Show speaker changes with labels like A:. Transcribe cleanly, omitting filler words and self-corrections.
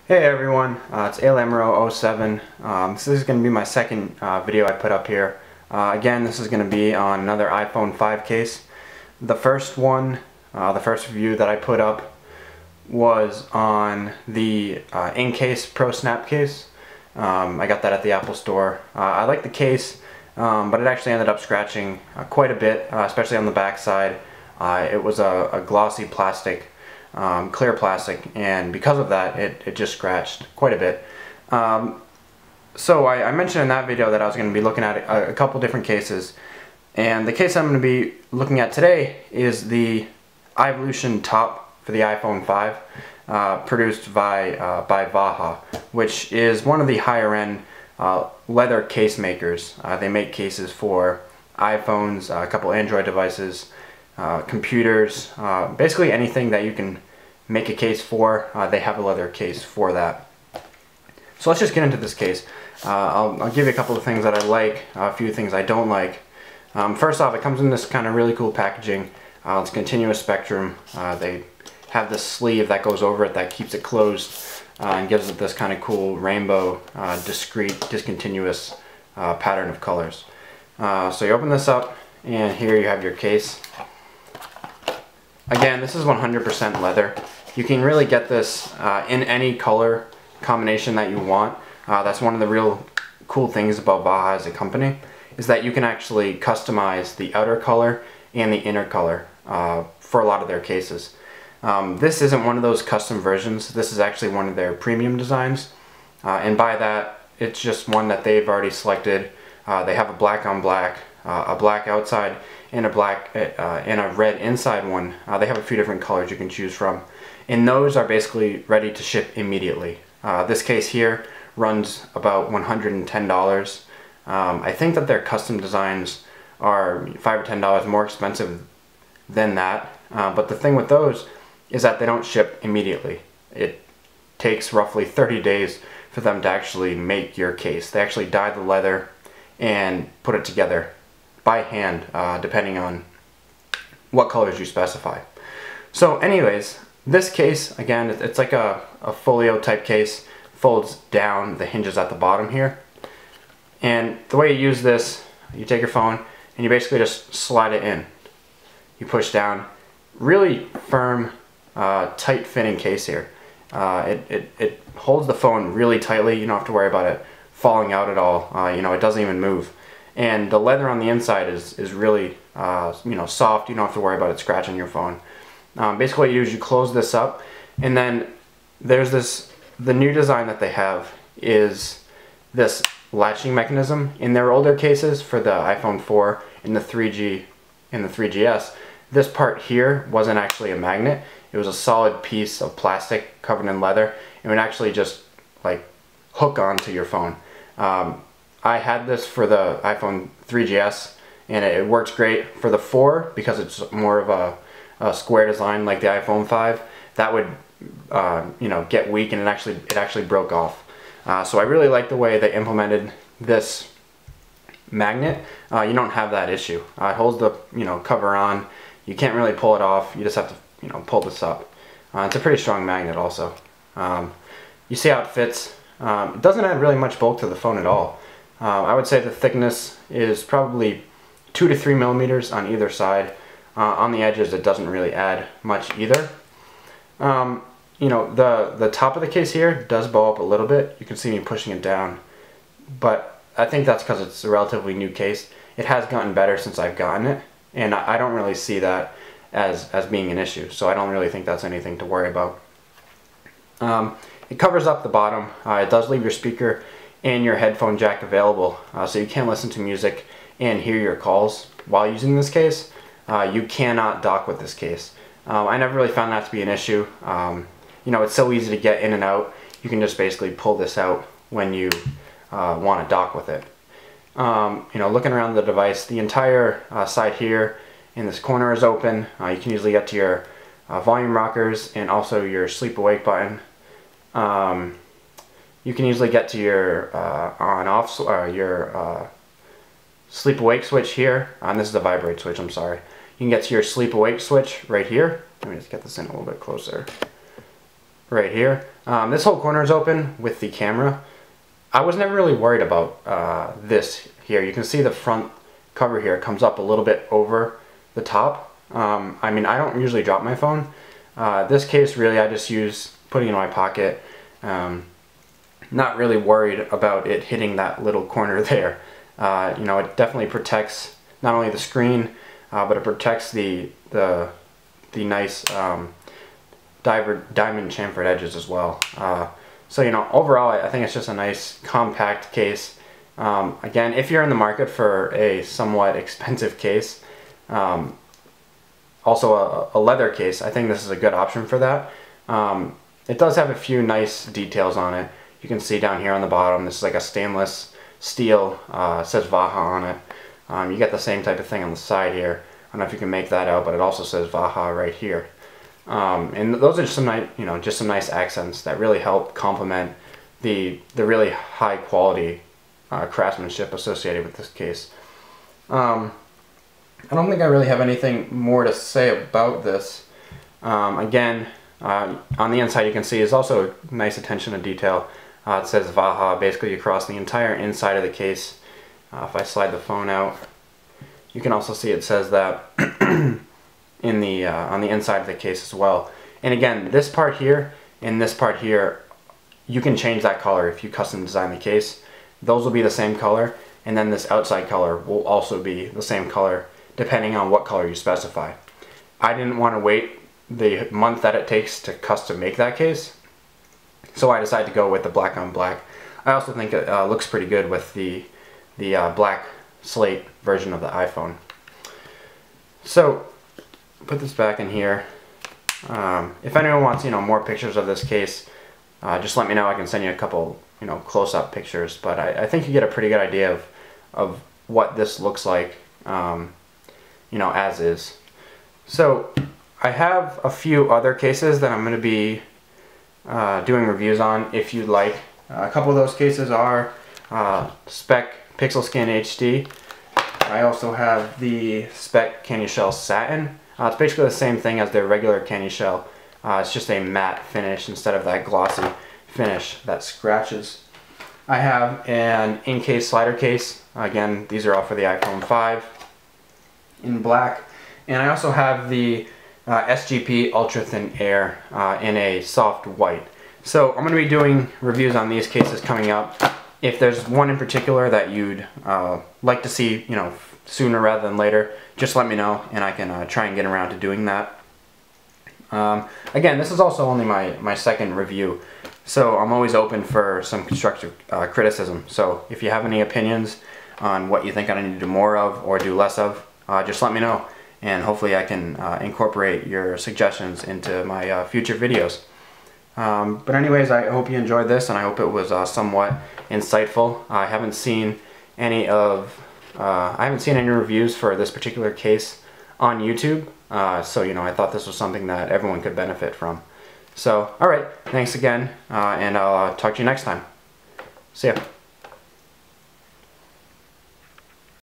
A: Hey everyone, it's Alamro07. This is going to be my second video I put up here. Again, this is going to be on another iPhone 5 case. The first one, the first review that I put up was on the in-case Pro Snap case. I got that at the Apple Store. I like the case, but it actually ended up scratching quite a bit, especially on the back side. It was a glossy plastic. Clear plastic, and because of that it just scratched quite a bit. So I mentioned in that video that I was going to be looking at a couple different cases, and the case I'm going to be looking at today is the iVolution top for the iPhone 5, produced by Vaja, which is one of the higher end leather case makers. They make cases for iPhones, a couple Android devices, computers, basically anything that you can make a case for, they have a leather case for that. So let's just get into this case. I'll give you a couple of things that I like, a few things I don't like. First off, it comes in this kind of really cool packaging. It's continuous spectrum. They have this sleeve that goes over it that keeps it closed and gives it this kind of cool rainbow, discrete, discontinuous pattern of colors. So you open this up, and here you have your case. Again, this is 100% leather. You can really get this in any color combination that you want. That's one of the real cool things about Vaja as a company, is that you can actually customize the outer color and the inner color for a lot of their cases. This isn't one of those custom versions. This is actually one of their premium designs. And by that, it's just one that they've already selected. They have a black on black, a black outside, and a black and a red inside one. They have a few different colors you can choose from, and those are basically ready to ship immediately. This case here runs about $110. I think that their custom designs are $5 or $10 more expensive than that, but the thing with those is that they don't ship immediately. It takes roughly 30 days for them to actually make your case. They actually dye the leather and put it together by hand, depending on what colors you specify. So anyways, this case, again, it's like a folio type case, folds down, the hinges at the bottom here. And the way you use this, you take your phone and you basically just slide it in. You push down, really firm, tight fitting case here. It holds the phone really tightly. You don't have to worry about it falling out at all. You know, it doesn't even move. And the leather on the inside is really soft. You don't have to worry about it scratching your phone. Basically what you do is you close this up, and then there's the new design that they have is this latching mechanism. In their older cases for the iPhone 4 and the 3G and the 3GS, this part here wasn't actually a magnet. It was a solid piece of plastic covered in leather. It would actually just like hook onto your phone. I had this for the iPhone 3GS, and it works great. For the 4, because it's more of a square design like the iPhone 5, that would get weak, and it actually broke off. So I really like the way they implemented this magnet. You don't have that issue. It holds the cover on. You can't really pull it off. You just have to pull this up. It's a pretty strong magnet also. You see how it fits. It doesn't add really much bulk to the phone at all. I would say the thickness is probably 2 to 3 millimeters on either side. On the edges, it doesn't really add much either. The top of the case here does bow up a little bit. You can see me pushing it down, but I think that's because it's a relatively new case. It has gotten better since I've gotten it, and I don't really see that as being an issue, so I don't really think that's anything to worry about. It covers up the bottom. It does leave your speaker and your headphone jack available, so you can listen to music and hear your calls while using this case. You cannot dock with this case. I never really found that to be an issue. It's so easy to get in and out. You can just basically pull this out when you want to dock with it. Looking around the device, the entire side here in this corner is open. You can easily get to your volume rockers and also your sleep awake button. You can easily get to your on-off, your sleep awake switch here, and this is the vibrate switch, I'm sorry. You can get to your sleep awake switch right here. Let me just get this in a little bit closer. right here. This whole corner is open with the camera. I was never really worried about this here. You can see the front cover here comes up a little bit over the top. I mean, I don't usually drop my phone. This case, really, I just use putting it in my pocket. Not really worried about it hitting that little corner there. You know, it definitely protects not only the screen, but it protects the nice diamond chamfered edges as well. So, you know, overall, I think it's just a nice compact case. Again, if you're in the market for a somewhat expensive case, also a leather case, I think this is a good option for that. It does have a few nice details on it. You can see down here on the bottom, this is like a stainless steel, it says Vaja on it. You get the same type of thing on the side here. I don't know if you can make that out, but it also says Vaja right here. And those are just some nice, you know, just some nice accents that really help complement the really high quality craftsmanship associated with this case. I don't think I really have anything more to say about this. Again, on the inside you can see is also nice attention to detail. It says Vaja basically across the entire inside of the case. If I slide the phone out, you can also see it says that in the on the inside of the case as well. And again, this part here and this part here, you can change that color if you custom design the case. Those will be the same color, and then this outside color will also be the same color depending on what color you specify. I didn't want to wait the month that it takes to custom make that case, so I decided to go with the black on black. I also think it looks pretty good with the black slate version of the iPhone. So put this back in here. If anyone wants, you know, more pictures of this case, just let me know. I can send you a couple, you know, close-up pictures. But I think you get a pretty good idea of what this looks like, you know, as is. So I have a few other cases that I'm going to be doing reviews on if you'd like. A couple of those cases are Spec Pixel Scan HD. I also have the Spec Candy Shell Satin. It's basically the same thing as their regular candy shell. It's just a matte finish instead of that glossy finish that scratches. I have an in-case slider case. Again, these are all for the iPhone 5 in black. And I also have the SGP Ultra Thin Air in a soft white. So I'm going to be doing reviews on these cases coming up. If there's one in particular that you'd like to see, you know, sooner rather than later, just let me know and I can try and get around to doing that. Again, this is also only my second review, so I'm always open for some constructive criticism. So if you have any opinions on what you think I need to do more of or do less of, just let me know, and hopefully I can incorporate your suggestions into my future videos. But anyways, I hope you enjoyed this, and I hope it was somewhat insightful. I haven't seen any reviews for this particular case on YouTube, so you know, I thought this was something that everyone could benefit from. So, alright, thanks again, and I'll talk to you next time. See ya.